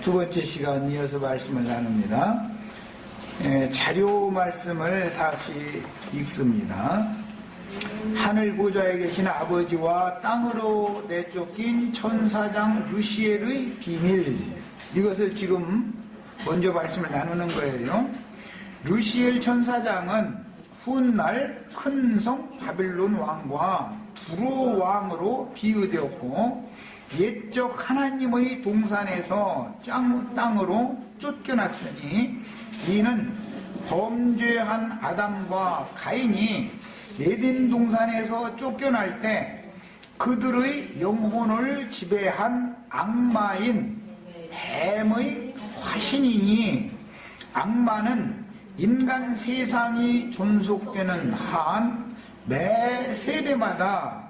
두 번째 시간 이어서 말씀을 나눕니다. 자료 말씀을 다시 읽습니다. 하늘 보좌에 계신 아버지와 땅으로 내쫓긴 천사장 루시엘의 비밀, 이것을 지금 먼저 말씀을 나누는 거예요. 루시엘 천사장은 훗날 큰 성 바빌론 왕과 두로 왕으로 비유되었고, 옛적 하나님의 동산에서 땅으로 쫓겨났으니, 이는 범죄한 아담과 가인이 에덴 동산에서 쫓겨날 때 그들의 영혼을 지배한 악마인 뱀의 화신이니, 악마는 인간 세상이 존속되는 한 매 세대마다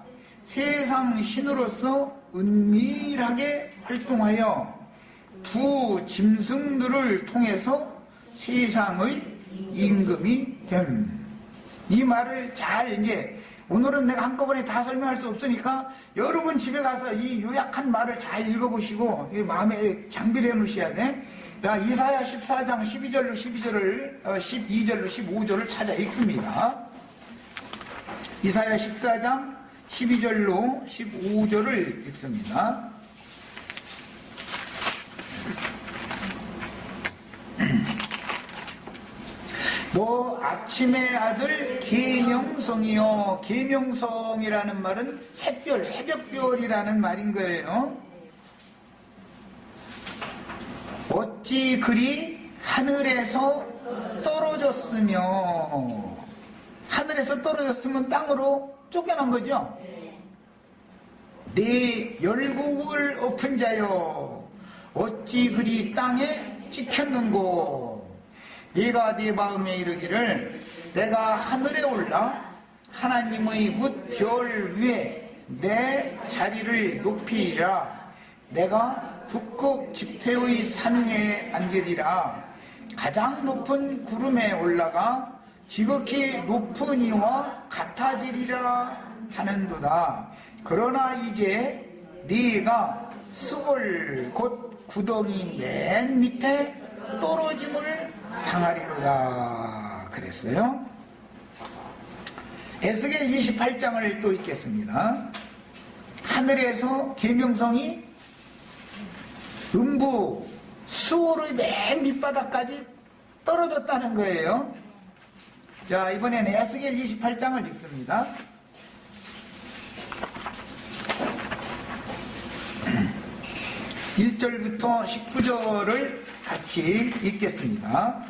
세상 신으로서 은밀하게 활동하여 두 짐승들을 통해서 세상의 임금이 됨. 이 말을 잘, 이제 오늘은 내가 한꺼번에 다 설명할 수 없으니까 여러분 집에 가서 이 요약한 말을 잘 읽어보시고 마음에 장비를 해놓으셔야 돼. 이사야 14장 12절로 12절로 15절을 찾아 읽습니다. 이사야 14장 12절로 15절을 읽습니다. 너 아침의 아들 계명성이요. 계명성이라는 말은 샛별, 새벽별이라는 말인 거예요. 어찌 그리 하늘에서 떨어졌으며, 하늘에서 떨어졌으면 땅으로 쫓겨난 거죠. 내 열국을 엎은 자여, 어찌 그리 땅에 찍혔는고. 네가 네 마음에 이르기를, 내가 하늘에 올라 하나님의 뭇별 위에 내 자리를 높이리라. 내가 북극 지폐의 산에 앉으리라. 가장 높은 구름에 올라가 지극히 높은 이와 같아지리라 하는도다. 그러나 이제 네가 수월 곧 구덩이 맨 밑에 떨어짐을 당하리로다 그랬어요. 에스겔 28장을 또 읽겠습니다. 하늘에서 계명성이 음부 수월의 맨 밑바닥까지 떨어졌다는 거예요. 자, 이번에는 에스겔 28장을 읽습니다. 1절부터 19절을 같이 읽겠습니다.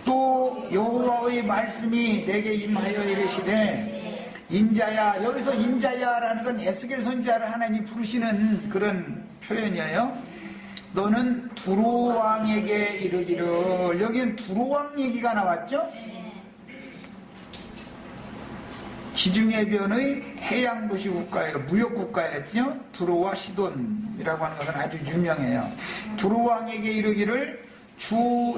또 여호와의 말씀이 내게 임하여 이르시되, 인자야, 여기서 인자야라는 건 에스겔 선지자를 하나님 부르시는 그런 표현이에요. 너는 두로 왕에게 이르기를, 여기는 두로 왕 얘기가 나왔죠. 지중해변의 해양도시 국가예요. 무역국가였죠. 두로와 시돈이라고 하는 것은 아주 유명해요. 두로 왕에게 이르기를, 주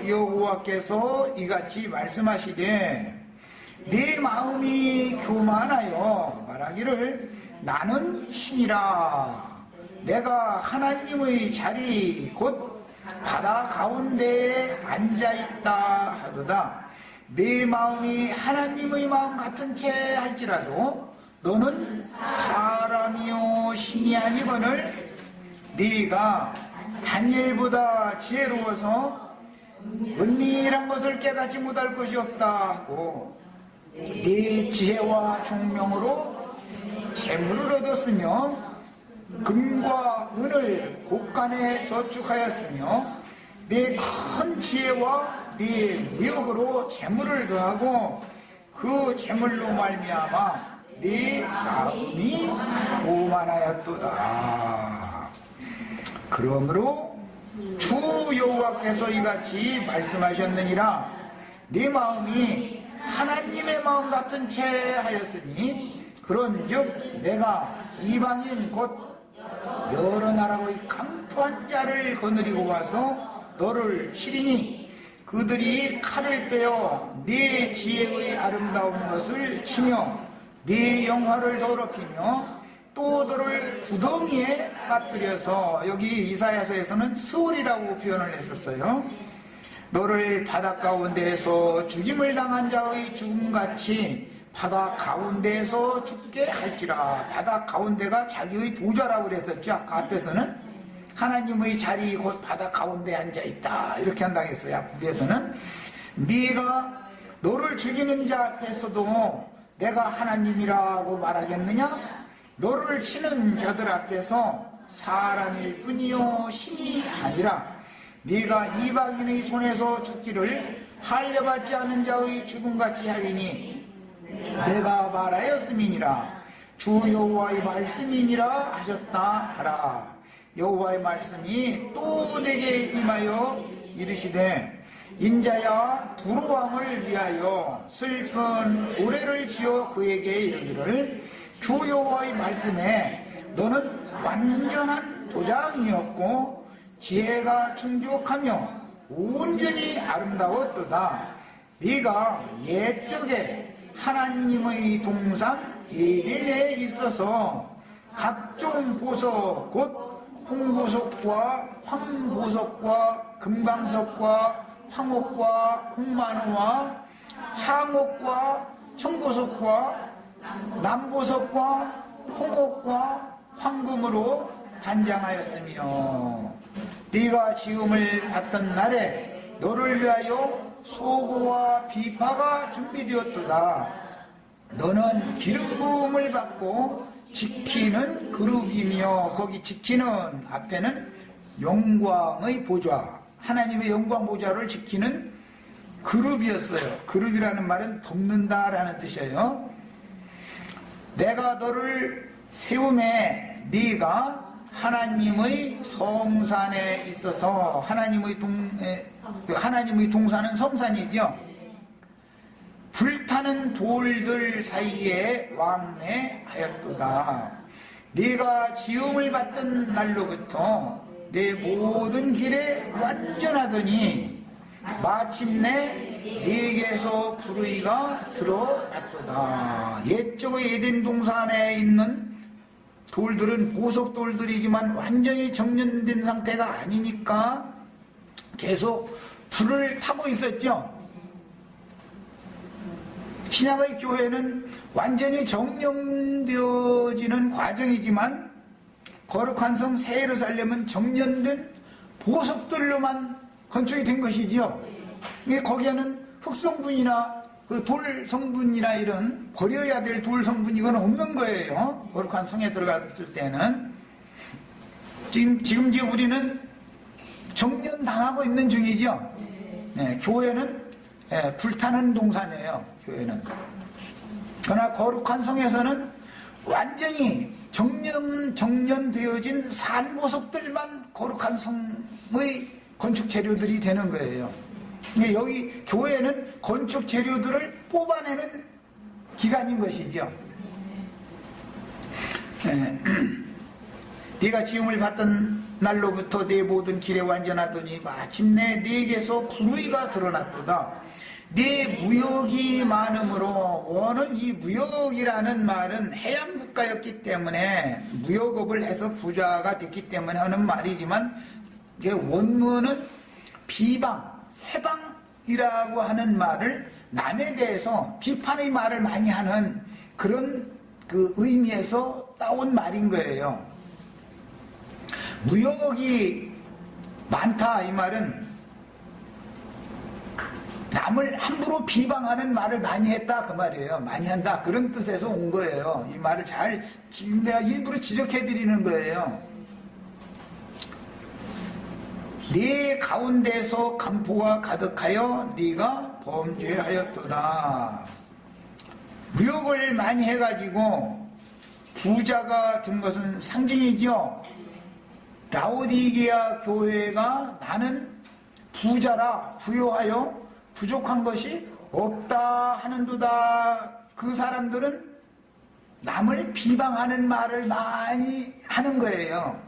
여호와께서 이같이 말씀하시되, 내 마음이 교만하여 말하기를, 나는 신이라. 내가 하나님의 자리 곧 바다 가운데에 앉아있다 하도다. 내 마음이 하나님의 마음 같은 채 할지라도 너는 사람이요 신이 아니거늘, 네가 다니엘보다 지혜로워서 은밀한 것을 깨닫지 못할 것이 없다 하고, 네 지혜와 총명으로 재물을 얻었으며 금과 은을 곳간에 저축하였으며, 네 큰 지혜와 네 무역으로 재물을 더하고 그 재물로 말미암아 네 마음이 교만하였도다. 그러므로 주 여호와께서 이같이 말씀하셨느니라. 네 마음이 하나님의 마음 같은 채 하였으니, 그런즉 내가 이방인 곧 여러 나라의 강포한 자를 거느리고 와서 너를 치리니, 그들이 칼을 빼어 네 지혜의 아름다운 것을 치며 네 영화를 더럽히며 또 너를 구덩이에 빠뜨려서, 여기 이사야서에서는 스올이라고 표현을 했었어요. 너를 바닷 가운데에서 죽임을 당한 자의 죽음같이 바다 가운데에서 죽게 할지라. 바다 가운데가 자기의 보좌라고 그랬었죠. 아까 앞에서는 하나님의 자리 곧 바다 가운데 앉아있다 이렇게 한다고 했어요. 앞에서는 네가 너를 죽이는 자 앞에서도 내가 하나님이라고 말하겠느냐? 너를 치는 자들 앞에서 사람일 뿐이요 신이 아니라 네가 이방인의 손에서 죽기를 할례받지 않은 자의 죽음같이 하리니 내가 말하였음이니라. 주 여호와의 말씀이니라 하셨다 하라. 여호와의 말씀이 또 내게 임하여 이르시되 인자야 두로 왕을 위하여 슬픈 노래를 지어 그에게 이르기를 주 여호와의 말씀에 너는 완전한 도장이었고 지혜가 충족하며 온전히 아름다웠도다. 네가 옛적에 하나님의 동산 에덴에 있어서 각종 보석 곧 홍보석과 황보석과 금강석과 황옥과 홍만호와 창옥과 청보석과 남보석과 홍옥과 황금으로 단장하였으며 네가 지음을 받던 날에 너를 위하여 소고와 비파가 준비되었도다. 너는 기름 부음을 받고 지키는 그룹이며, 거기 지키는 앞에는 영광의 보좌, 하나님의 영광 보좌를 지키는 그룹이었어요. 그룹이라는 말은 돕는다라는 뜻이에요. 내가 너를 세움에 네가 하나님의 성산에 있어서, 하나님의 동산은 성산이죠. 불타는 돌들 사이에 왕래하였도다. 네가 지음을 받던 날로부터 내 모든 길에 완전하더니 마침내 네게서 불의가 드러났도다. 옛적의 에덴 동산에 있는 돌들은 보석돌들이지만 완전히 정련된 상태가 아니니까 계속 불을 타고 있었죠. 신약의 교회는 완전히 정령되어지는 과정이지만 거룩한 성 새 예루살렘은 정련된 보석들로만 건축이 된 것이죠. 거기에는 흑성분이나 그 돌 성분이나 이런 버려야 될 돌 성분 이건 없는 거예요. 거룩한 성에 들어갔을 때는. 지금 우리는 정련당하고 있는 중이죠. 네, 교회는 불타는 동산이에요. 교회는. 그러나 거룩한 성에서는 완전히 정련되어진 산보석들만 거룩한 성의 건축 재료들이 되는 거예요. 여기 교회는 건축 재료들을 뽑아내는 기관인 것이죠. 네가 지음을 받던 날로부터 내 모든 길에 완전하더니 마침내 네게서 불의가 드러났도다. 네 무역이 많음으로, 원은 이 무역이라는 말은 해양 국가였기 때문에 무역업을 해서 부자가 됐기 때문에 하는 말이지만, 이제 원문은 비방, 세방이라고 하는 말을 남에 대해서 비판의 말을 많이 하는 그런 그 의미에서 따온 말인 거예요. 무역이 많다 이 말은 남을 함부로 비방하는 말을 많이 했다 그 말이에요. 많이 한다 그런 뜻에서 온 거예요. 이 말을 내가 일부러 지적해 드리는 거예요. 네 가운데서 간포가 가득하여 네가 범죄하였도다. 무역을 많이 해가지고 부자가 된 것은 상징이죠. 라오디게아 교회가 나는 부자라 부요하여 부족한 것이 없다 하는도다. 그 사람들은 남을 비방하는 말을 많이 하는 거예요.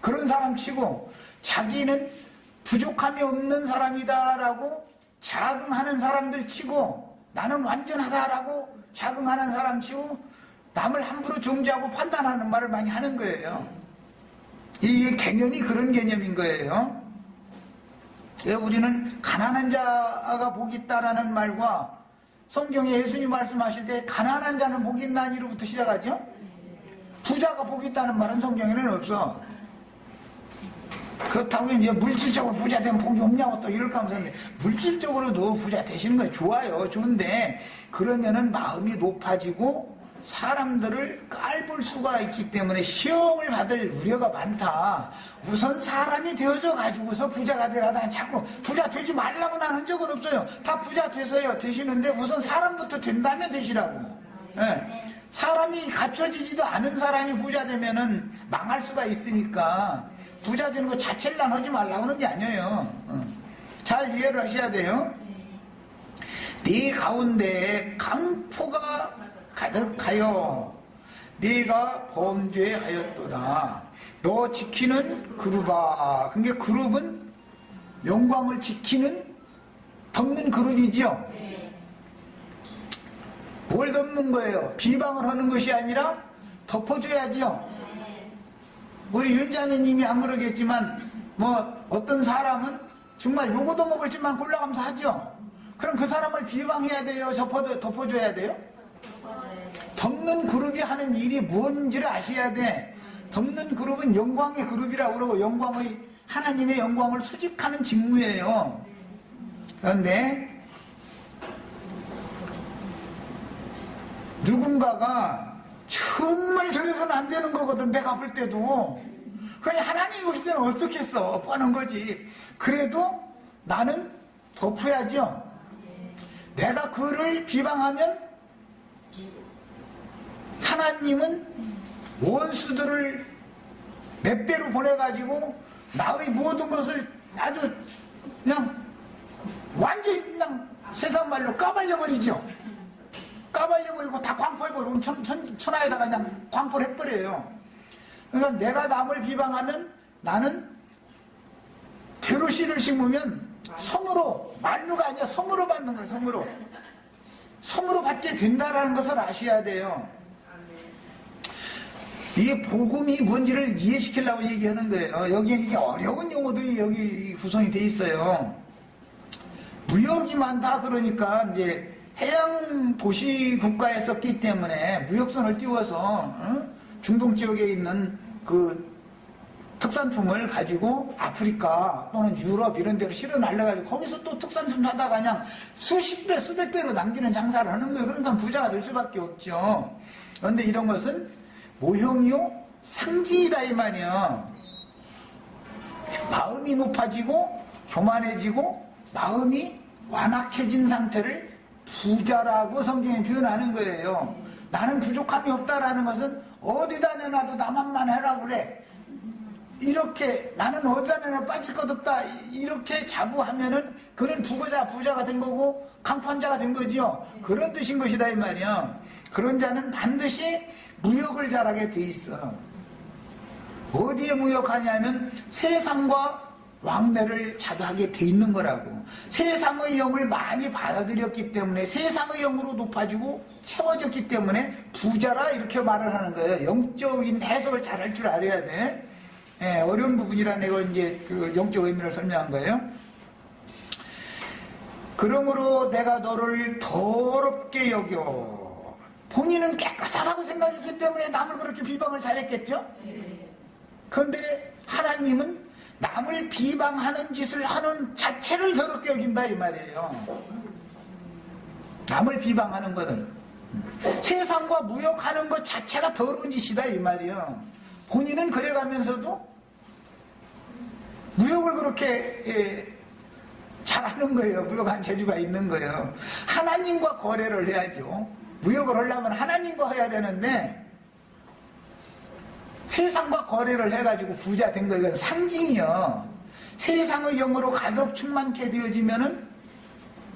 그런 사람 치고 자기는 부족함이 없는 사람이다라고 자긍하는 사람들 치고, 나는 완전하다라고 자긍하는 사람 치고 남을 함부로 정죄하고 판단하는 말을 많이 하는 거예요. 이 개념이 그런 개념인 거예요. 우리는 가난한 자가 복이 있다라는 말과 성경에 예수님 말씀하실 때 가난한 자는 복이 있나니로부터 시작하죠. 부자가 복이 있다는 말은 성경에는 없어. 그렇다고 이제 물질적으로 부자 되면 복이 없냐고 또 이럴까 하면서, 물질적으로도 부자 되시는 거 좋아요. 좋은데 그러면은 마음이 높아지고 사람들을 깔볼 수가 있기 때문에 시험을 받을 우려가 많다. 우선 사람이 되어져 가지고서 부자가 되라다 자꾸 부자 되지 말라고 난 한 적은 없어요. 다 부자 되세요. 되시는데 우선 사람부터 된다면 되시라고. 예. 사람이 갖춰지지도 않은 사람이 부자 되면은 망할 수가 있으니까 부자 되는 거 자체를 난 하지 말라고 하는 게 아니에요. 잘 이해를 하셔야 돼요. 네 가운데에 강포가 가득하여 네가 범죄하였도다. 너 지키는 그룹아. 그게 그룹은 영광을 지키는 덮는 그룹이지요. 뭘 덮는 거예요? 비방을 하는 것이 아니라 덮어줘야지요. 우리 윤자매님이 안 그러겠지만 뭐 어떤 사람은 정말 요거도 먹을지만 골라가면서 하죠. 그럼 그 사람을 비방해야 돼요? 덮어줘야 돼요? 덮는 그룹이 하는 일이 뭔지를 아셔야 돼. 덮는 그룹은 영광의 그룹이라고 그러고 영광의 하나님의 영광을 수직하는 직무예요. 그런데 누군가가 정말 저래서는 안 되는 거거든. 내가 볼 때도 그냥 하나님이 오실 때는 어떻겠어 뻔한 거지. 그래도 나는 덮어야죠. 내가 그를 비방하면 하나님은 원수들을 몇 배로 보내가지고 나의 모든 것을 아주 그냥 완전히 그냥 세상 말로 까발려버리죠. 까발려버리고 다 광포해버리고 천하에다가 그냥 광포를 해버려요. 그러니까 내가 남을 비방하면 나는 대로 씨를 심으면 성으로, 말로가 아니라 성으로 받는 거예요. 성으로 받게 된다라는 것을 아셔야 돼요. 이게 복음이 뭔지를 이해시키려고 얘기하는 거예요. 여기 이게 어려운 용어들이 여기 구성이 돼 있어요. 무역이 많다 그러니까 이제 해양 도시 국가에 썼기 때문에 무역선을 띄워서 중동 지역에 있는 그 특산품을 가지고 아프리카 또는 유럽 이런 데로 실어 날려가지고 거기서 또 특산품 사다가 그냥 수십 배, 수백 배로 남기는 장사를 하는 거예요. 그러니까 부자가 될 수밖에 없죠. 그런데 이런 것은 모형이요? 상징이다 이 말이에요. 마음이 높아지고 교만해지고 마음이 완악해진 상태를 부자라고 성경이 표현하는 거예요. 나는 부족함이 없다라는 것은 어디다 내놔도 나만만 해라 그래. 이렇게 나는 어디다 내놔 빠질 것 없다. 이렇게 자부하면은 그는 부자가 된 거고 강판자가 된 거죠. 그런 뜻인 것이다 이 말이야. 그런 자는 반드시 무역을 잘하게 돼 있어. 어디에 무역하냐면 세상과 왕래를 자도하게 돼 있는 거라고. 세상의 영을 많이 받아들였기 때문에 세상의 영으로 높아지고 채워졌기 때문에 부자라 이렇게 말을 하는 거예요. 영적인 해석을 잘할 줄 알아야 돼. 예, 어려운 부분이라 내가 이제 그 영적 의미를 설명한 거예요. 그러므로 내가 너를 더럽게 여겨. 본인은 깨끗하다고 생각했기 때문에 남을 그렇게 비방을 잘했겠죠? 그런데 하나님은 남을 비방하는 짓을 하는 자체를 더럽게 여긴다 이 말이에요. 남을 비방하는 것은 세상과 무역하는 것 자체가 더러운 짓이다 이 말이에요. 본인은 그래가면서도 무역을 그렇게 잘하는 거예요. 무역한 재주가 있는 거예요. 하나님과 거래를 해야죠. 무역을 하려면 하나님과 해야 되는데 세상과 거래를 해가지고 부자 된 거예요. 이건 상징이요. 세상의 영으로 가득 충만케 되어지면은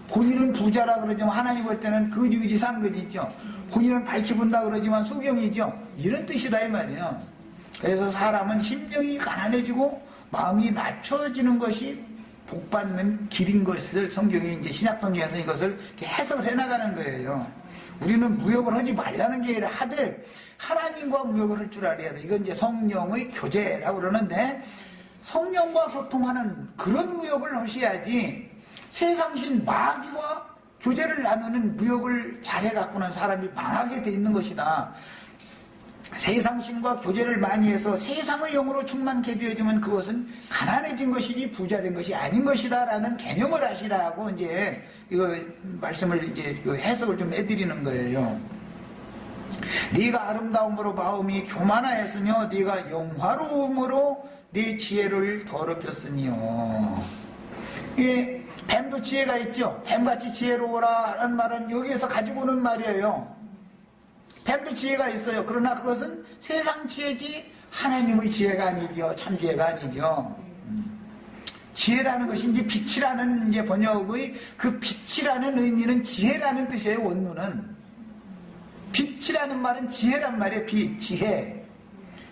본인은 부자라 그러지만 하나님 볼 때는 거지 상거지죠. 본인은 밝히 본다 그러지만 소경이죠. 이런 뜻이다 이 말이에요. 그래서 사람은 심령이 가난해지고 마음이 낮춰지는 것이 복받는 길인 것을 성경이 이제 신약 성경에서 이것을 이렇게 해석을 해나가는 거예요. 우리는 무역을 하지 말라는 게 아니라 하되 하나님과 무역을 할 줄 알아야 돼. 이건 이제 성령의 교제라고 그러는데 성령과 교통하는 그런 무역을 하셔야지 세상신 마귀와 교제를 나누는 무역을 잘해갖고는 사람이 망하게 돼 있는 것이다. 세상신과 교제를 많이 해서 세상의 영으로 충만케 되어지면 그것은 가난해진 것이지 부자된 것이 아닌 것이다 라는 개념을 하시라고 이제 이거 말씀을 이제 해석을 좀 해드리는 거예요. 네가 아름다움으로 마음이 교만하였으며 네가 영화로움으로 네 지혜를 더럽혔으니요. 이 뱀도 지혜가 있죠. 뱀같이 지혜로워라 하는 말은 여기에서 가지고 오는 말이에요. 뱀도 지혜가 있어요. 그러나 그것은 세상 지혜지 하나님의 지혜가 아니죠. 참 지혜가 아니죠. 지혜라는 것이 이제 빛이라는 이제 번역의 그 빛이라는 의미는 지혜라는 뜻이에요. 원문은 빛이라는 말은 지혜란 말이에요. 빛, 지혜.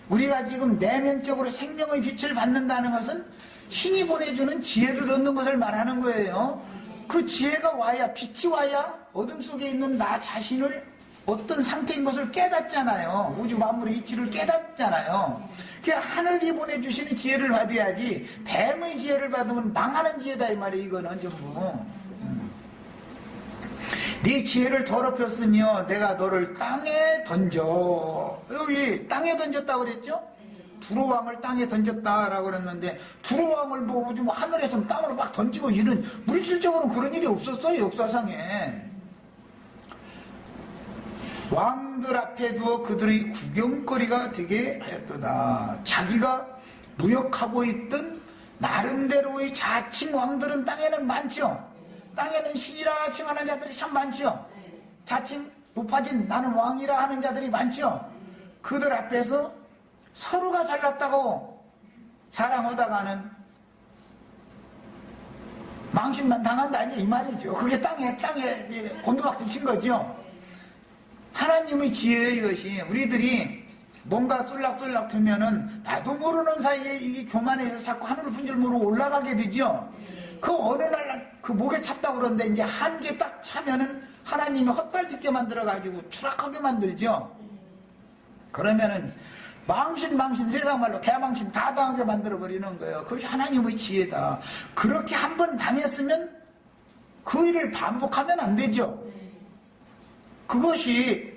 우리가 지금 내면적으로 생명의 빛을 받는다는 것은 신이 보내주는 지혜를 얻는 것을 말하는 거예요. 그 지혜가 와야, 빛이 와야 어둠 속에 있는 나 자신을 어떤 상태인 것을 깨닫잖아요. 우주 만물의 이치를 깨닫잖아요. 그 하늘이 보내주시는 지혜를 받아야지 뱀의 지혜를 받으면 망하는 지혜다 이 말이에요. 이거는 전부. 네 지혜를 더럽혔으며 내가 너를 땅에 던져. 여기 땅에 던졌다고 그랬죠? 두로왕을 땅에 던졌다라고 그랬는데 두로왕을 뭐 하늘에서 땅으로 막 던지고 이런 물질적으로 그런 일이 없었어요. 역사상에. 왕들 앞에 두어 그들의 구경거리가 되게 하였도다. 자기가 무역하고 있던 나름대로의 자칭 왕들은 땅에는 많죠. 땅에는 신이라 칭하는 자들이 참 많죠. 자칭 높아진 나는 왕이라 하는 자들이 많죠. 그들 앞에서 서로가 잘났다고 자랑하다가는 망신만 당한다 이 말이죠. 그게 땅에 곤두박질 친 거죠. 하나님의 지혜예요. 이것이 우리들이 뭔가 쏠락쏠락 되면은 나도 모르는 사이에 이게 교만해서 자꾸 하늘 분줄무로 올라가게 되죠. 그 어느 날 그 목에 찼다고 그러는데 이제 한계 딱 차면은 하나님이 헛발딛게 만들어가지고 추락하게 만들죠. 그러면은 망신 세상 말로 개망신 다 당하게 만들어버리는 거예요. 그것이 하나님의 지혜다. 그렇게 한 번 당했으면 그 일을 반복하면 안 되죠. 그것이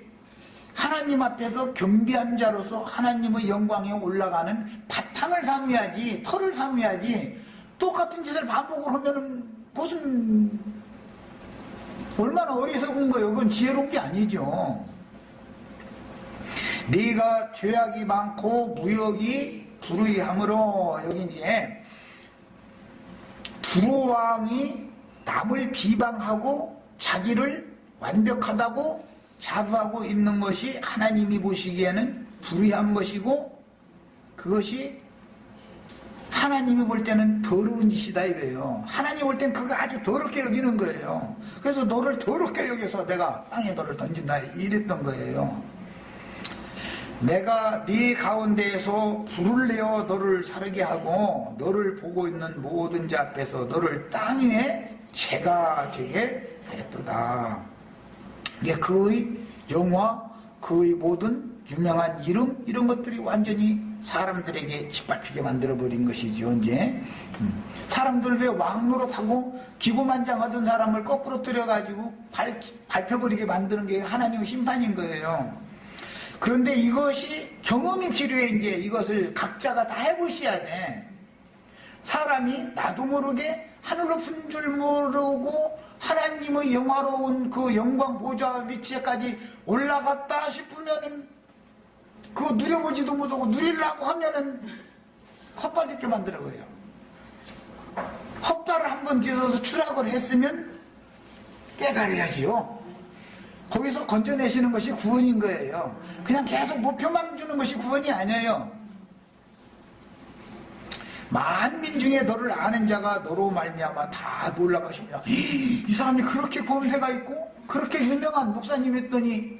하나님 앞에서 겸비한 자로서 하나님의 영광에 올라가는 바탕을 삼아야지, 털을 삼아야지, 똑같은 짓을 반복을 하면은 무슨, 얼마나 어리석은 거예요. 그건 지혜로운 게 아니죠. 네가 죄악이 많고 무역이 불의함으로, 여기 이제 두로왕이 남을 비방하고 자기를 완벽하다고 자부하고 있는 것이 하나님이 보시기에는 불의한 것이고 그것이 하나님이 볼 때는 더러운 짓이다 이거예요. 하나님이 볼 때는 그거 아주 더럽게 여기는 거예요. 그래서 너를 더럽게 여겨서 내가 땅에 너를 던진다 이랬던 거예요. 내가 네 가운데에서 불을 내어 너를 사르게 하고 너를 보고 있는 모든 자 앞에서 너를 땅 위에 죄가 되게 하였도다. 이게 그의 영화, 그의 모든 유명한 이름 이런 것들이 완전히 사람들에게 짓밟히게 만들어버린 것이죠. 이제 사람들 왜 왕노릇하고 기고만장하던 사람을 거꾸로 들여가지고 밟혀버리게 만드는 게 하나님의 심판인 거예요. 그런데 이것이 경험이 필요해. 이제 이것을 각자가 다 해보셔야 돼. 사람이 나도 모르게 하늘 높은 줄 모르고 하나님의 영화로운 그 영광 보좌 위치에까지 올라갔다 싶으면은 그거 누려보지도 못하고 누리려고 하면은 헛발딛게 만들어버려요. 헛발을 한번 뒤져서 추락을 했으면 깨달아야지요. 거기서 건져내시는 것이 구원인 거예요. 그냥 계속 목표만 주는 것이 구원이 아니에요. 만민 중에 너를 아는 자가 너로 말미암아 다 놀라가십니다. 이 사람이 그렇게 권세가 있고 그렇게 유명한 목사님이었더니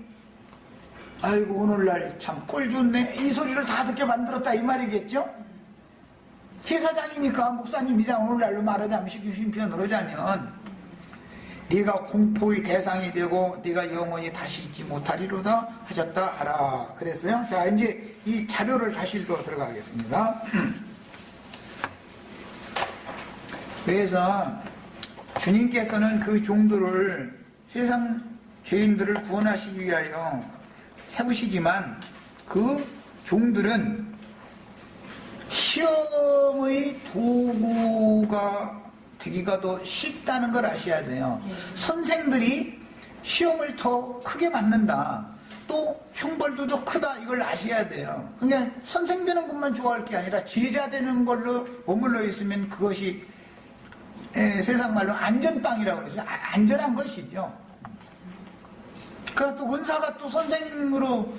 아이고 오늘날 참 꼴 좋네 이 소리를 다 듣게 만들었다 이 말이겠죠? 제사장이니까 목사님이자 오늘날로 말하자면 쉽게 표현을 하자면 네가 공포의 대상이 되고 네가 영원히 다시 잊지 못하리로다 하셨다 하라 그랬어요. 자, 이제 이 자료를 다시 읽어 들어가겠습니다. 그래서 주님께서는 그 종들을 세상 죄인들을 구원하시기 위하여 세우시지만 그 종들은 시험의 도구가 되기가 더 쉽다는 걸 아셔야 돼요. 선생들이 시험을 더 크게 받는다. 또 형벌도 더 크다. 이걸 아셔야 돼요. 그냥 선생 되는 것만 좋아할 게 아니라 제자 되는 걸로 머물러 있으면 그것이 세상 말로 안전빵이라고 그러죠. 안전한 것이죠. 그러니까 또 원사가 또 선생님으로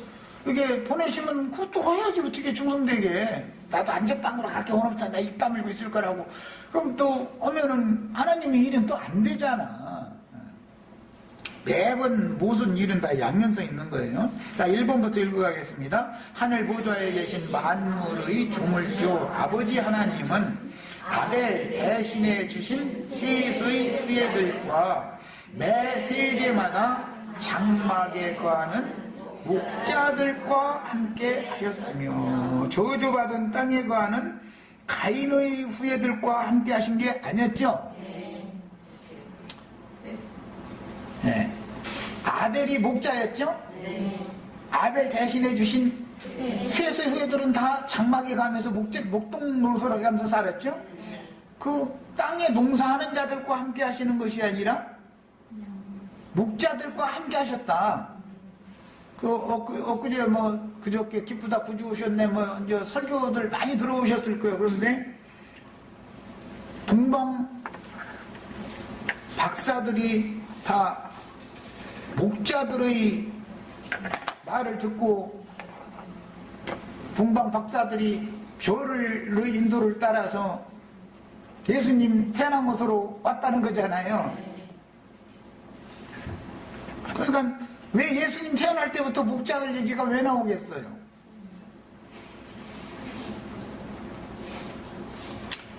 이렇게 보내시면 그것도 해야지. 어떻게 충성되게. 나도 안전빵으로 갈게. 오늘부터 나 입 다물고 있을 거라고. 그럼 또 하면은 하나님의 일은 또 안 되잖아. 매번 모든 일은 다 양면성 있는 거예요. 자, 1번부터 읽어가겠습니다. 하늘 보좌에 계신 만물의 조물주 아버지 하나님은 아벨 대신에 주신 셋의 후예들과 매 세대마다 장막에 거하는 목자들과 함께 하셨으며 저주받은 땅에 거하는 가인의 후예들과 함께 하신 게 아니었죠? 네. 아벨이 목자였죠? 아벨 대신해 주신 셋의 후예들은 다 장막에 가면서 목동 노릇을 하면서 살았죠? 그 땅에 농사하는 자들과 함께 하시는 것이 아니라 목자들과 함께 하셨다. 엊그제 그저께 기쁘다 구주 오셨네 이제 설교들 많이 들어오셨을 거예요. 그런데 동방 박사들이 다 목자들의 말을 듣고 동방 박사들이 별의 인도를 따라서 예수님 태어난 곳으로 왔다는 거잖아요. 그러니까 왜 예수님 태어날 때부터 목자들 얘기가 왜 나오겠어요?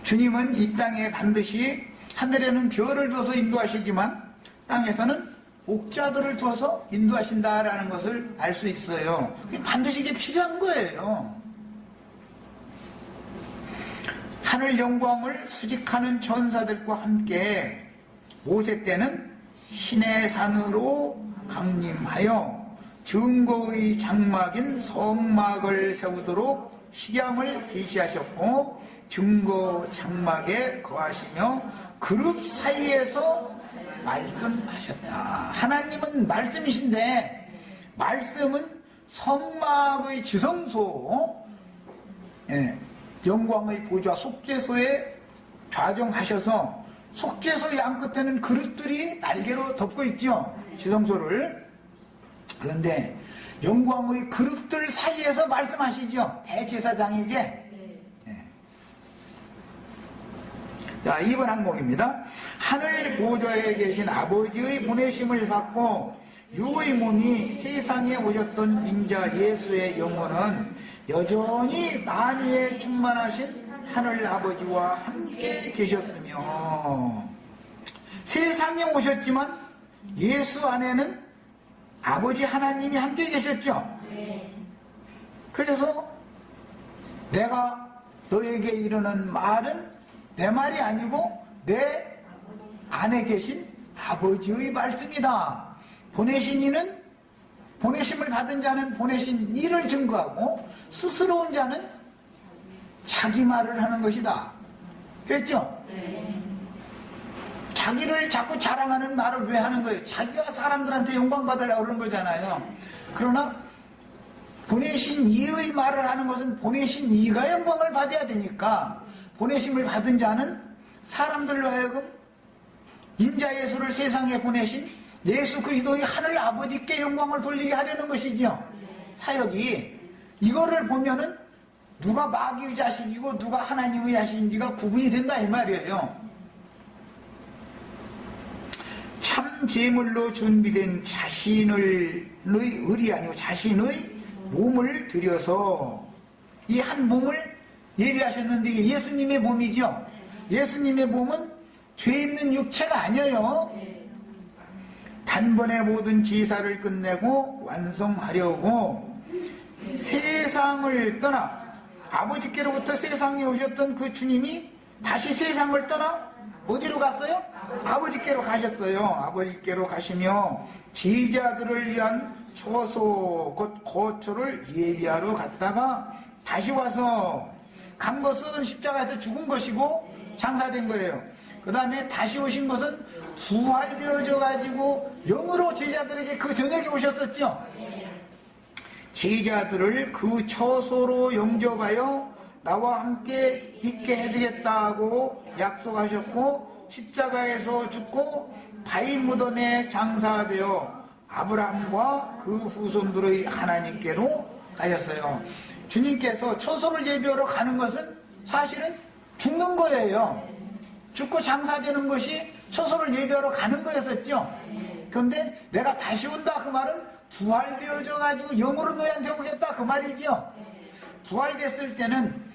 주님은 이 땅에 반드시 하늘에는 별을 둬서 인도하시지만 땅에서는 목자들을 두어서 인도하신다라는 것을 알 수 있어요. 반드시 이게 필요한 거예요. 하늘 영광을 수직하는 천사들과 함께 모세 때는 신의 산으로 강림하여 증거의 장막인 성막을 세우도록 식양을 계시하셨고 증거 장막에 거하시며 그룹 사이에서 말씀하셨다. 하나님은 말씀이신데 말씀은 성막의 지성소 영광의 보좌 속죄소에 좌정하셔서 속죄소 양끝에는 그릇들이 날개로 덮고 있죠. 지성소를. 그런데 영광의 그릇들 사이에서 말씀하시죠. 대제사장에게. 자, 2번 항목입니다. 하늘 보좌에 계신 아버지의 보내심을 받고 유의 몸이 세상에 오셨던 인자 예수의 영혼은 여전히 만유에 충만하신 하늘 아버지와 함께 계셨으며 세상에 오셨지만 예수 안에는 아버지 하나님이 함께 계셨죠. 그래서 내가 너에게 이르는 말은 내 말이 아니고 내 안에 계신 아버지의 말씀이다. 보내신 이는 보내심을 받은 자는 보내신 이를 증거하고 스스로 온 자는 자기 말을 하는 것이다. 그랬죠? 자기를 자꾸 자랑하는 말을 왜 하는 거예요? 자기가 사람들한테 영광 받으려고 그러는 거잖아요. 그러나 보내신 이의 말을 하는 것은 보내신 이가 영광을 받아야 되니까 보내심을 받은 자는 사람들로 하여금 인자 예수를 세상에 보내신 예수 그리스도의 하늘 아버지께 영광을 돌리게 하려는 것이죠. 사역이. 이거를 보면은 누가 마귀의 자식이고 누가 하나님의 자식인지가 구분이 된다 이 말이에요. 참 제물로 준비된 자신의 의리 아니고 자신의 몸을 들여서 이 한 몸을 예비하셨는데 이게 예수님의 몸이죠. 예수님의 몸은 죄 있는 육체가 아니에요. 단번에 모든 제사를 끝내고 완성하려고 세상을 떠나 아버지께로부터 세상에 오셨던 그 주님이 다시 세상을 떠나 어디로 갔어요? 아버지께로 가셨어요. 아버지께로 가시며 제자들을 위한 초소 곧 거초를 예비하러 갔다가 다시 와서 간 것은 십자가에서 죽은 것이고 장사된 거예요. 그 다음에 다시 오신 것은 부활되어져 가지고 영으로 제자들에게 그 저녁에 오셨었죠. 제자들을 그 처소로 영접하여 나와 함께 있게 해주겠다고 약속하셨고 십자가에서 죽고 바위 무덤에 장사되어 아브라함과 그 후손들의 하나님께로 가셨어요. 주님께서 처소를 예비하러 가는 것은 사실은 죽는 거예요. 죽고 장사되는 것이 처소를 예비하러 가는 거였었죠. 그런데 내가 다시 온다 그 말은 부활되어져 가지고 영으로 너희한테 오겠다 그 말이죠. 부활됐을 때는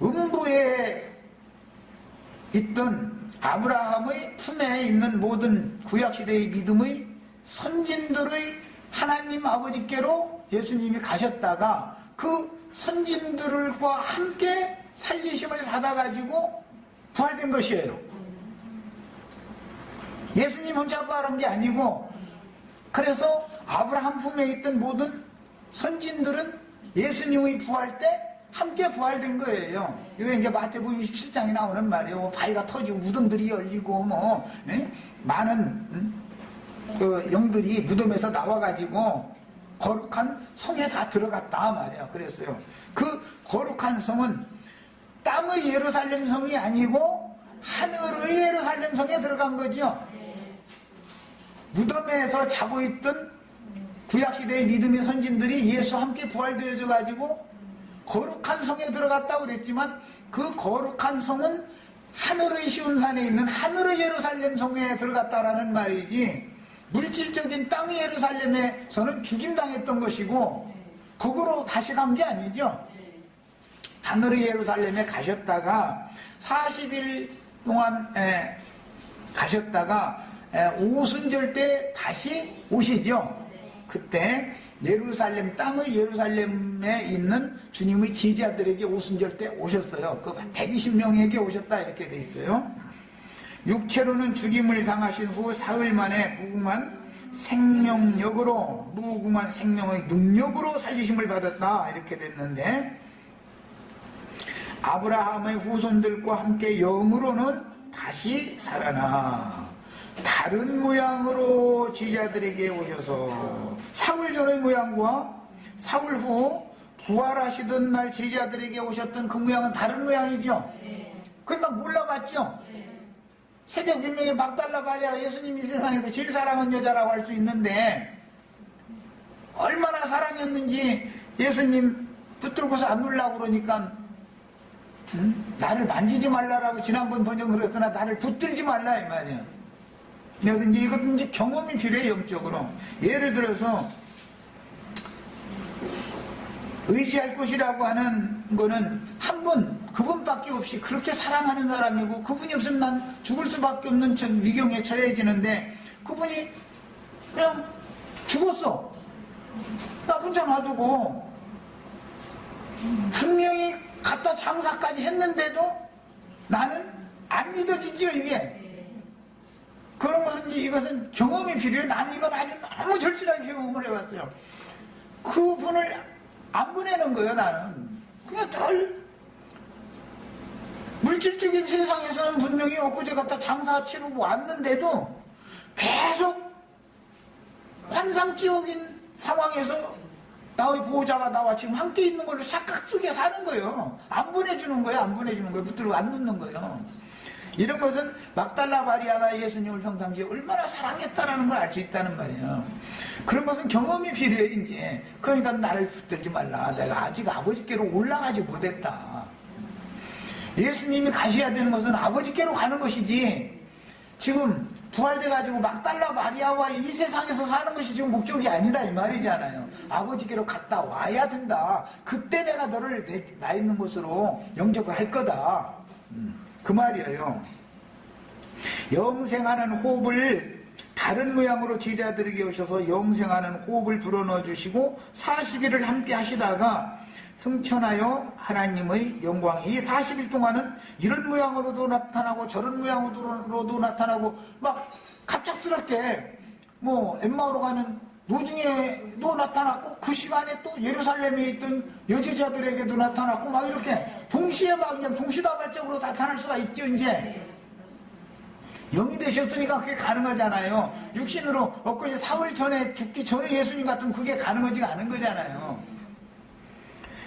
음부에 있던 아브라함의 품에 있는 모든 구약시대의 믿음의 선진들의 하나님 아버지께로 예수님이 가셨다가 그 선진들과 함께 살리심을 받아가지고 부활된 것이에요. 예수님 혼자 부활한 게 아니고, 그래서 아브라함 품에 있던 모든 선진들은 예수님의 부활 때 함께 부활된 거예요. 이거 이제 마태복음 17장에 나오는 말이에요. 바위가 터지고 무덤들이 열리고 많은 그 영들이 무덤에서 나와가지고 거룩한 성에 다 들어갔다 말이에요. 그랬어요. 그 거룩한 성은 땅의 예루살렘 성이 아니고 하늘의 예루살렘 성에 들어간 거죠. 무덤에서 자고 있던 구약시대의 믿음의 선진들이 예수와 함께 부활되어져 가지고 거룩한 성에 들어갔다고 그랬지만 그 거룩한 성은 하늘의 시온산에 있는 하늘의 예루살렘 성에 들어갔다라는 말이지, 물질적인 땅의 예루살렘에서는 죽임당했던 것이고 거기로 다시 간 게 아니죠. 하늘의 예루살렘에 가셨다가 40일 동안 가셨다가 오순절 때 다시 오시죠. 그때 예루살렘, 땅의 예루살렘에 있는 주님의 제자들에게 오순절 때 오셨어요. 그 120명에게 오셨다 이렇게 돼 있어요. 육체로는 죽임을 당하신 후 사흘 만에 무궁한 생명의 능력으로 살리심을 받았다 이렇게 됐는데, 아브라함의 후손들과 함께 영으로는 다시 살아나 다른 모양으로 제자들에게 오셔서 사흘 전의 모양과 사흘 후 부활하시던 날 제자들에게 오셨던 그 모양은 다른 모양이죠. 그러니까 몰라봤죠. 새벽 분명히 막달라 마리아가 예수님이 세상에서 제일 사랑하는 여자라고 할 수 있는데 얼마나 사랑했는지 예수님 붙들고서 안 놀라고 그러니까 나를 만지지 말라라고 지난번 번역을 했으나 나를 붙들지 말라 이 말이야. 그래서 이제 이것도 이제 경험이 필요해. 영적으로 예를 들어서 의지할 것이라고 하는 거는 한 분, 그분밖에 없이 그렇게 사랑하는 사람이고 그분이 없으면 난 죽을 수밖에 없는 위경에 처해지는데 그분이 그냥 죽었어. 나 혼자 놔두고 분명히 갖다 장사까지 했는데도 나는 안 믿어지죠 이게. 그런 것은 이것은 경험이 필요해. 나는 이걸 아주 너무 절실하게 경험을 해봤어요. 그분을 안 보내는 거예요 나는. 그냥 덜 물질적인 세상에서는 분명히 엊그제 갖다 장사 치르고 왔는데도 계속 환상적인 상황에서 나의 보호자가 나와 지금 함께 있는 걸로 착각 속에 사는 거예요. 안 보내주는 거예요. 안 보내주는 거예요. 붙들고 안 놓는 거예요. 이런 것은 막달라 마리아가 예수님을 평상시에 얼마나 사랑했다라는 걸 알 수 있다는 말이에요. 그런 것은 경험이 필요해 이제. 그러니까 나를 붙들지 말라. 내가 아직 아버지께로 올라가지 못했다. 예수님이 가셔야 되는 것은 아버지께로 가는 것이지 지금 부활돼가지고 막달라 마리아와 이 세상에서 사는 것이 지금 목적이 아니다 이 말이잖아요. 아버지께로 갔다 와야 된다. 그때 내가 너를 나 있는 곳으로 영접을 할 거다. 그 말이에요. 영생하는 호흡을 다른 모양으로 제자들에게 오셔서 영생하는 호흡을 불어넣어 주시고 40일을 함께 하시다가 승천하여 하나님의 영광이 이 40일 동안은 이런 모양으로도 나타나고 저런 모양으로도 나타나고 막 갑작스럽게 뭐 엠마오로 가는 노중에도 나타났고 그 시간에 또 예루살렘에 있던 여제자들에게도 나타났고 막 이렇게 동시에 막 그냥 동시다발적으로 나타날 수가 있죠. 이제 영이 되셨으니까 그게 가능하잖아요. 육신으로 엊그제 사흘 전에 죽기 전에 예수님 같으면 그게 가능하지가 않은 거잖아요.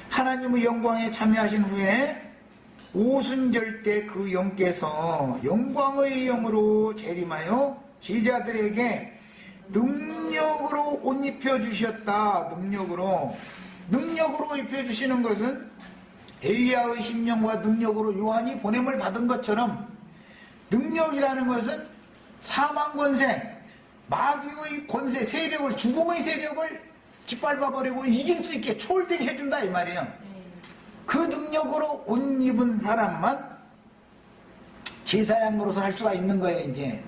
하나님의 영광에 참여하신 후에 오순절 때 그 영께서 영광의 영으로 재림하여 제자들에게 능력으로 옷 입혀주셨다. 능력으로 입혀주시는 것은 엘리야의 심령과 능력으로 요한이 보냄을 받은 것처럼 능력이라는 것은 사망 권세, 마귀의 권세, 세력을, 죽음의 세력을 짓밟아버리고 이길 수 있게 초월되게 해준다 이 말이에요. 그 능력으로 옷 입은 사람만 제사장 노릇을 할 수가 있는 거예요. 이제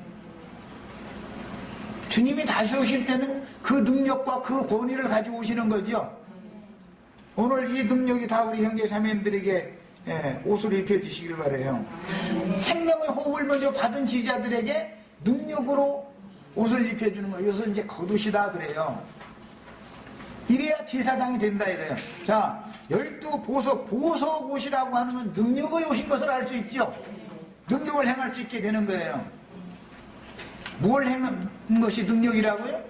주님이 다시 오실 때는 그 능력과 그 권위를 가지고 오시는 거죠. 오늘 이 능력이 다 우리 형제 자매님들에게 옷을 입혀주시길 바라요. 생명의 호흡을 먼저 받은 제자들에게 능력으로 옷을 입혀주는 거예요. 이것을 이제 거두시다 그래요. 이래야 제사장이 된다 이래요. 자, 12보석, 보석 옷이라고 하는 건 능력의 옷인 것을 알 수 있죠. 능력을 행할 수 있게 되는 거예요. 무엇을 행한 것이 능력이라고요?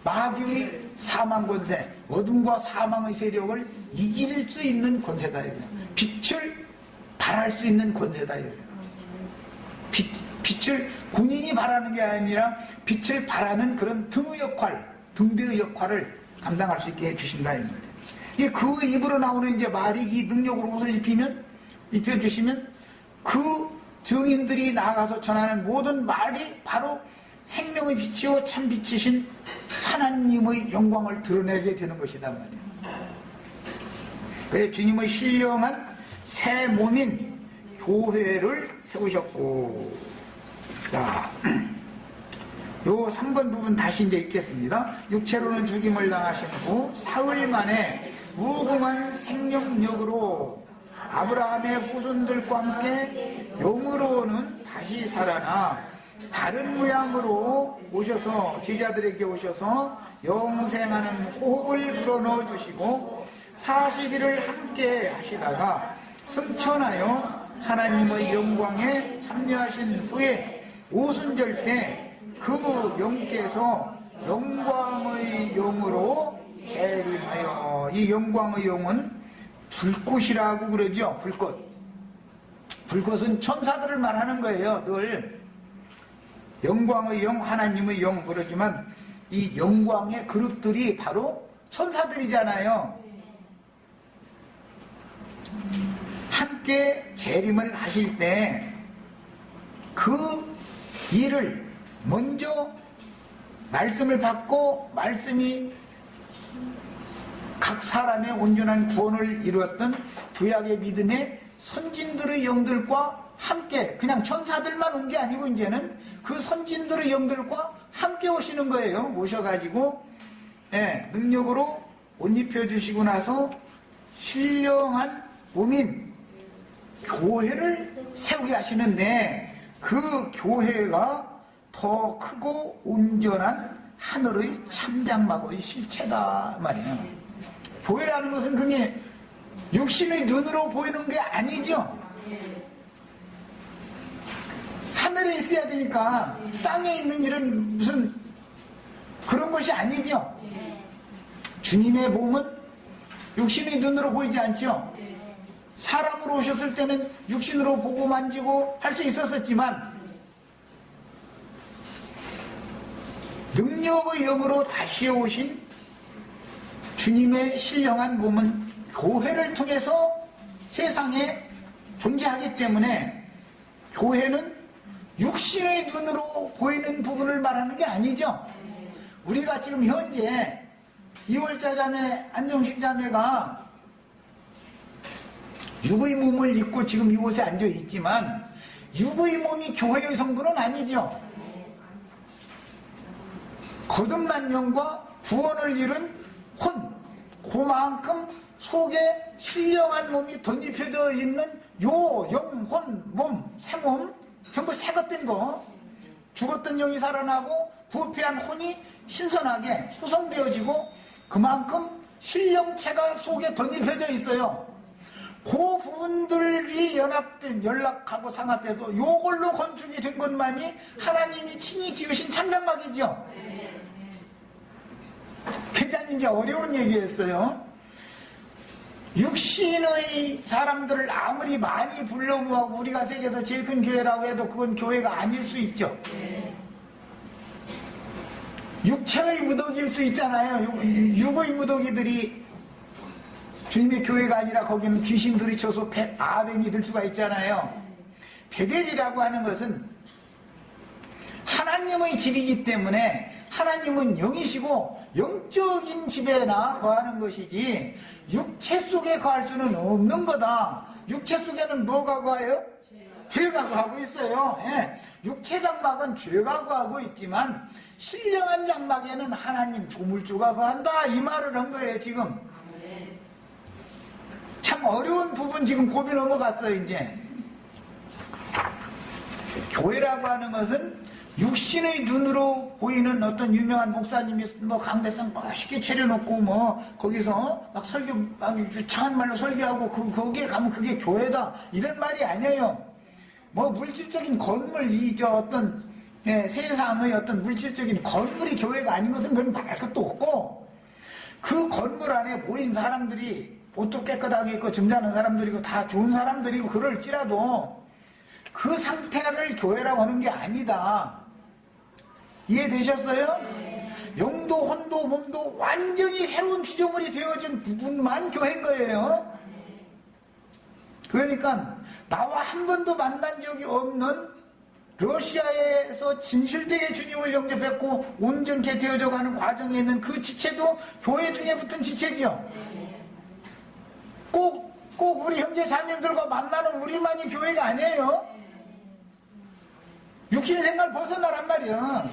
마귀의 사망 권세, 어둠과 사망의 세력을 이길 수 있는 권세다 이거예요. 빛을 발할 수 있는 권세다 이거예요. 빛을 군인이 발하는 게 아니라 빛을 발하는 그런 등의 역할, 등대의 역할을 감당할 수 있게 해주신다 이 말이에요. 이게 그 입으로 나오는 이제 말이 이 능력으로 옷을 입혀주시면 그 증인들이 나가서 전하는 모든 말이 바로 생명의 빛이요 참 빛이신 하나님의 영광을 드러내게 되는 것이다 말이에요. 그래서 주님의 신령한 새 몸인 교회를 세우셨고, 자, 요 3번 부분 다시 이제 읽겠습니다. 육체로는 죽임을 당하신 후 사흘 만에 무궁한 생명력으로 아브라함의 후손들과 함께 영으로는 다시 살아나 다른 모양으로 오셔서 제자들에게 오셔서 영생하는 호흡을 불어넣어 주시고 40일을 함께 하시다가 승천하여 하나님의 영광에 참여하신 후에 오순절 때 그 영께서 영광의 영으로 재림하여, 이 영광의 영은 불꽃이라고 그러죠. 불꽃은 천사들을 말하는 거예요. 늘 영광의 영, 하나님의 영 그러지만 이 영광의 그룹들이 바로 천사들이잖아요. 함께 재림을 하실 때 그 일을 먼저 말씀을 받고 말씀이 각 사람의 온전한 구원을 이루었던 구약의 믿음의 선진들의 영들과 함께, 그냥 천사들만 온 게 아니고 이제는 그 선진들의 영들과 함께 오시는 거예요. 오셔가지고 능력으로 옷 입혀주시고 나서 신령한 몸인 교회를 세우게 하시는데 그 교회가 더 크고 온전한 하늘의 참장막의 실체다 말이에요. 교회라는 것은 그게 육신의 눈으로 보이는 게 아니죠. 하늘에 있어야 되니까 땅에 있는 이런 무슨 그런 것이 아니죠. 주님의 몸은 육신의 눈으로 보이지 않죠. 사람으로 오셨을 때는 육신으로 보고 만지고 할 수 있었지만 능력의 영으로 다시 오신 주님의 신령한 몸은 교회를 통해서 세상에 존재하기 때문에 교회는 육신의 눈으로 보이는 부분을 말하는 게 아니죠. 우리가 지금 현재 이월자 자매, 안정식 자매가 육의 몸을 입고 지금 이곳에 앉아 있지만 육의 몸이 교회의 성분은 아니죠. 거듭난 영과 구원을 이룬 혼, 그만큼 속에 신령한 몸이 덧입혀져 있는 요 영혼 몸, 새 몸, 전부 새 것 된 거, 죽었던 영이 살아나고 부패한 혼이 신선하게 소성되어지고 그만큼 신령체가 속에 덧입혀져 있어요. 그 부분들이 연락하고 상합해서 요걸로 건축이 된 것만이 하나님이 친히 지으신 참장막이죠. 굉장히 이제 어려운 얘기였어요. 육신의 사람들을 아무리 많이 불러모으고 우리가 세계에서 제일 큰 교회라고 해도 그건 교회가 아닐 수 있죠. 육체의 무더기일 수 있잖아요. 육의 무더기들이 주님의 교회가 아니라 거기는 귀신 들이쳐서 아벤이 들 수가 있잖아요. 베델이라고 하는 것은 하나님의 집이기 때문에 하나님은 영이시고 영적인 집에나 거하는 것이지 육체 속에 거할 수는 없는 거다. 육체 속에는 뭐가 거해요? 죄가 거하고 있어요. 예. 육체 장막은 죄가 거하고 있지만 신령한 장막에는 하나님 조물주가 거한다. 이 말을 한 거예요 지금. 참 어려운 부분 지금 고비 넘어갔어요 이제. 교회라고 하는 것은 육신의 눈으로 보이는 어떤 유명한 목사님이 뭐 강대상 멋있게 차려놓고 뭐 거기서 막 설교 막 유창한 말로 설교하고 거기에 가면 그게 교회다 이런 말이 아니에요. 뭐 물질적인 건물 어떤 세상의 어떤 물질적인 건물이 교회가 아닌 것은 그건 말 것도 없고 그 건물 안에 모인 사람들이 옷도 깨끗하게 입고 점잖은 사람들이고 다 좋은 사람들이고 그럴지라도 그 상태를 교회라고 하는 게 아니다. 이해되셨어요? 영도 혼도 몸도 완전히 새로운 피조물이 되어진 부분만 교회인 거예요. 그러니까 나와 한 번도 만난 적이 없는 러시아에서 진실되게 주님을 영접했고 온전케 되어져 가는 과정에 있는 그 지체도 교회 중에 붙은 지체죠. 꼭 우리 형제 자매들과 만나는 우리만이 교회가 아니에요. 육신의 생각을 벗어나란 말이야.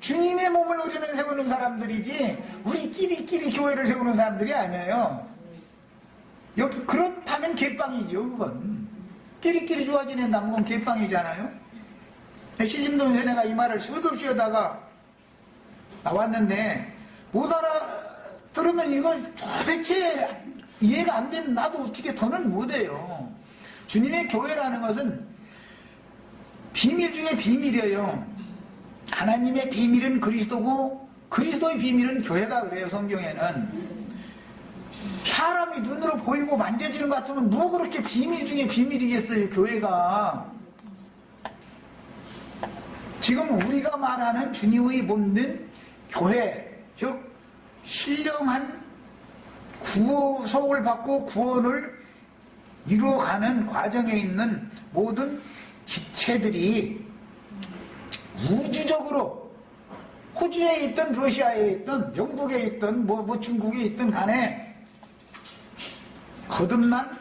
주님의 몸을 우리는 세우는 사람들이지 우리끼리 교회를 세우는 사람들이 아니에요. 그렇다면 개빵이죠. 그건 끼리끼리 좋아지낸다면 그건 개빵이잖아요. 신림동 세네가 이 말을 수도 없이 하다가 나왔는데 못 알아들으면 이거 도대체 이해가 안 되면 나도 어떻게 더는 못해요. 주님의 교회라는 것은 비밀 중에 비밀이에요. 하나님의 비밀은 그리스도고 그리스도의 비밀은 교회다 그래요. 성경에는. 사람이 눈으로 보이고 만져지는 것 같으면 뭐 그렇게 비밀 중에 비밀이겠어요. 교회가. 지금 우리가 말하는 주님의 몸된 교회, 즉 신령한 구속을 받고 구원을 이루어가는 과정에 있는 모든 지체들이 우주적으로 호주에 있든 러시아에 있든 영국에 있든 뭐 중국에 있든 간에 거듭난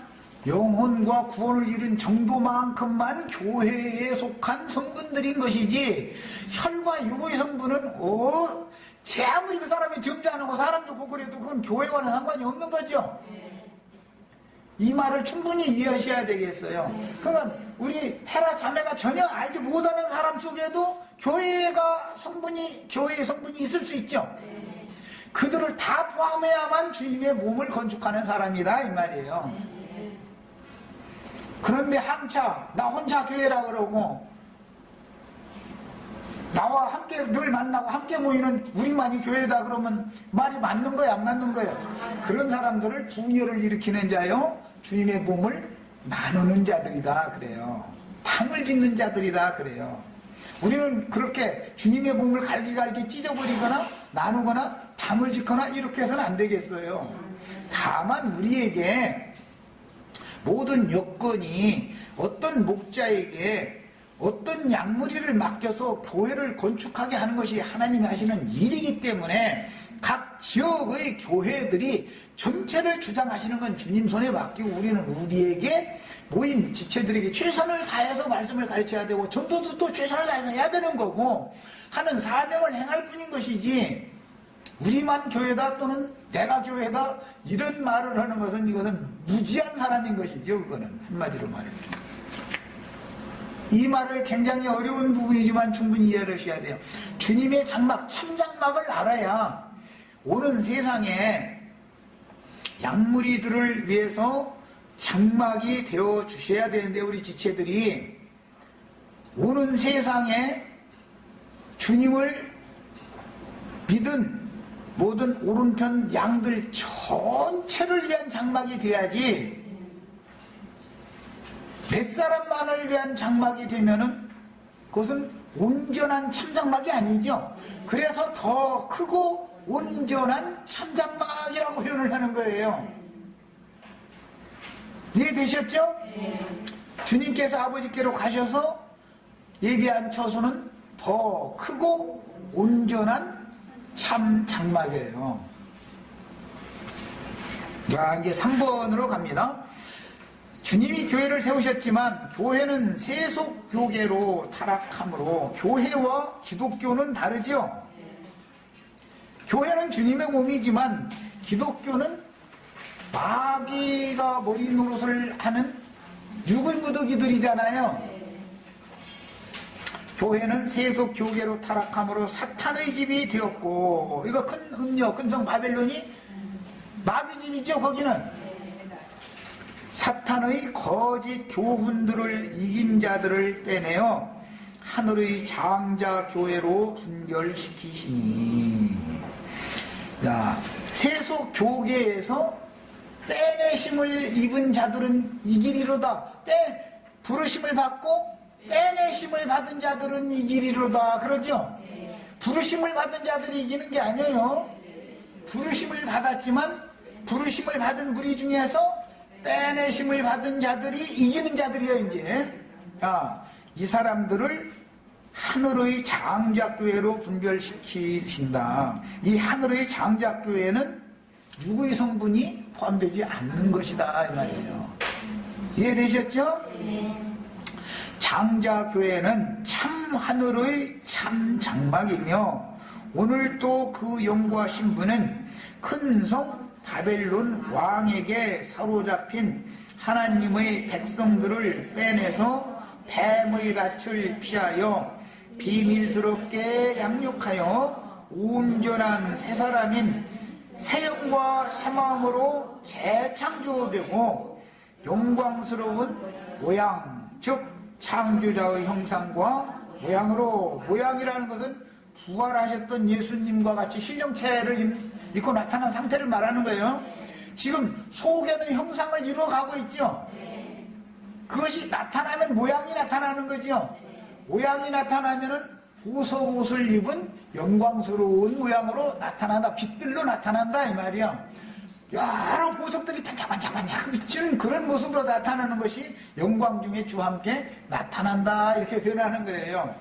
영혼과 구원을 이룬 정도만큼만 교회에 속한 성분들인 것이지 혈과 육의 성분은 제 아무리 그 사람이 점잖고 사람 좋고 그래도 그건 교회와는 상관이 없는 거죠. 이 말을 충분히 이해하셔야 되겠어요. 그러니까 우리 헤라 자매가 전혀 알지 못하는 사람 속에도 교회의 성분이 있을 수 있죠. 그들을 다 포함해야만 주님의 몸을 건축하는 사람이다 이 말이에요. 그런데 나 혼자 교회라 그러고 나와 함께 늘 만나고 함께 모이는 우리만이 교회다 그러면 말이 맞는 거야 안 맞는 거야? 그런 사람들을 분열을 일으키는 자요 주님의 몸을 나누는 자들이다 그래요. 당을 짓는 자들이다 그래요. 우리는 그렇게 주님의 몸을 갈기갈기 찢어버리거나 나누거나 당을 짓거나 이렇게 해서는 안 되겠어요. 다만 우리에게 모든 여건이 어떤 목자에게 어떤 약물이를 맡겨서 교회를 건축하게 하는 것이 하나님이 하시는 일이기 때문에 각 각 지역의 교회들이 전체를 주장하시는 건 주님 손에 맡기고 우리는 우리에게 모인 지체들에게 최선을 다해서 말씀을 가르쳐야 되고 전도도 또 최선을 다해서 해야 되는 거고 하는 사명을 행할 뿐인 것이지 우리만 교회다 또는 내가 교회다 이런 말을 하는 것은 이것은 무지한 사람인 것이죠. 그거는 한마디로 말해서 이 말을 굉장히 어려운 부분이지만 충분히 이해를 하셔야 돼요. 주님의 장막, 참장막을 알아야 오는 세상에 양무리들을 위해서 장막이 되어 주셔야 되는데 우리 지체들이 오는 세상에 주님을 믿은 모든 오른편 양들 전체를 위한 장막이 돼야지 몇 사람만을 위한 장막이 되면은 그것은 온전한 참장막이 아니죠. 그래서 더 크고 온전한 참장막이라고 표현을 하는 거예요. 이해되셨죠? 주님께서 아버지께로 가셔서 예비한 처소는 더 크고 온전한 참장막이에요. 자, 이제 3번으로 갑니다. 주님이 교회를 세우셨지만 교회는 세속교계로 타락함으로 교회와 기독교는 다르죠. 교회는 주님의 몸이지만 기독교는 마귀가 머리 노릇을 하는 유구무더기들이잖아요. 교회는 세속교계로 타락함으로 사탄의 집이 되었고 이거 큰 음녀, 큰성 바벨론이 마귀 집이죠. 거기는 사탄의 거짓 교훈들을 이긴 자들을 빼내어 하늘의 장자 교회로 분별시키시니. 자, 세속 교계에서 빼내심을 입은 자들은 이기리로다. 부르심을 받고 빼내심을 받은 자들은 이기리로다. 그러죠? 부르심을 받은 자들이 이기는 게 아니에요. 부르심을 받았지만 부르심을 받은 무리 중에서 빼내심을 받은 자들이 이기는 자들이에요. 이제 이 사람들을 하늘의 장자교회로 분별시키신다. 이 하늘의 장자교회는 누구의 성분이 포함되지 않는 것이다 이 말이에요. 이해되셨죠? 장자교회는 참 하늘의 참 장막이며 오늘 또 그 영광하신 분은 큰 성 바벨론 왕에게 사로잡힌 하나님의 백성들을 빼내서 뱀의 낯을 피하여 비밀스럽게 양육하여 온전한 새 사람인 새 영과 새 마음으로 재창조되고 영광스러운 모양, 즉 창조자의 형상과 모양으로, 모양이라는 것은 부활하셨던 예수님과 같이 신령체를 입고 나타난 상태를 말하는 거예요. 지금 속에는 형상을 이루어가고 있죠. 그것이 나타나면 모양이 나타나는 거죠. 모양이 나타나면은 보석 옷을 입은 영광스러운 모양으로 나타난다. 빛들로 나타난다 이 말이야. 여러 보석들이 반짝반짝반짝 비치는 그런 모습으로 나타나는 것이 영광 중에 주와 함께 나타난다 이렇게 표현하는 거예요.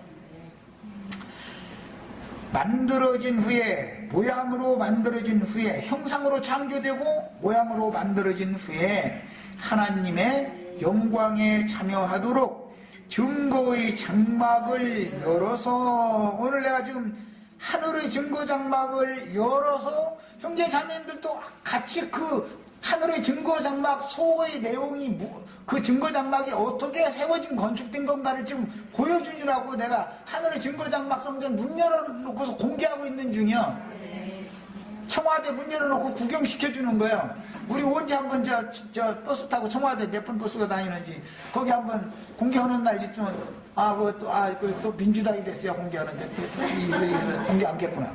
만들어진 후에, 모양으로 만들어진 후에, 형상으로 창조되고 모양으로 만들어진 후에 하나님의 영광에 참여하도록 증거의 장막을 열어서, 오늘 내가 지금 하늘의 증거 장막을 열어서 형제 자매님들도 같이 그 하늘의 증거 장막 속의 내용이 그 증거 장막이 어떻게 세워진 건축된 건가를 지금 보여주느라고 내가 하늘의 증거 장막 성전 문 열어놓고서 공개하고 있는 중이야. 청와대 문 열어놓고 구경시켜주는 거예요. 우리 언제 한번 저 버스 타고 청와대 몇 번 버스가 다니는지 거기 한번 공개하는 날 있으면 또 민주당이 됐어요. 공개하는데 또 공개 않겠구나.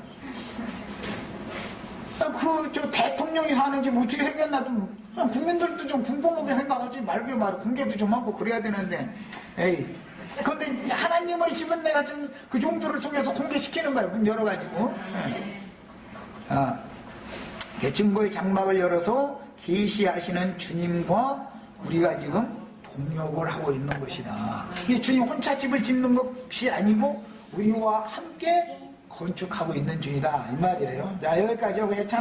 저 대통령이 사는 집 어떻게 생겼나 좀 국민들도 좀 궁금하게 생각하지 말고 말 공개도 좀 하고 그래야 되는데 에이. 그런데 하나님의 집은 내가 좀 그 정도를 통해서 공개시키는 거예요. 문 열어가지고. 증거의 장막을 열어서 계시하시는 주님과 우리가 지금 동역을 하고 있는 것이다. 이 주님 혼자 집을 짓는 것이 아니고 우리와 함께 건축하고 있는 중이다 이 말이에요. 자 여기까지 하고 해찬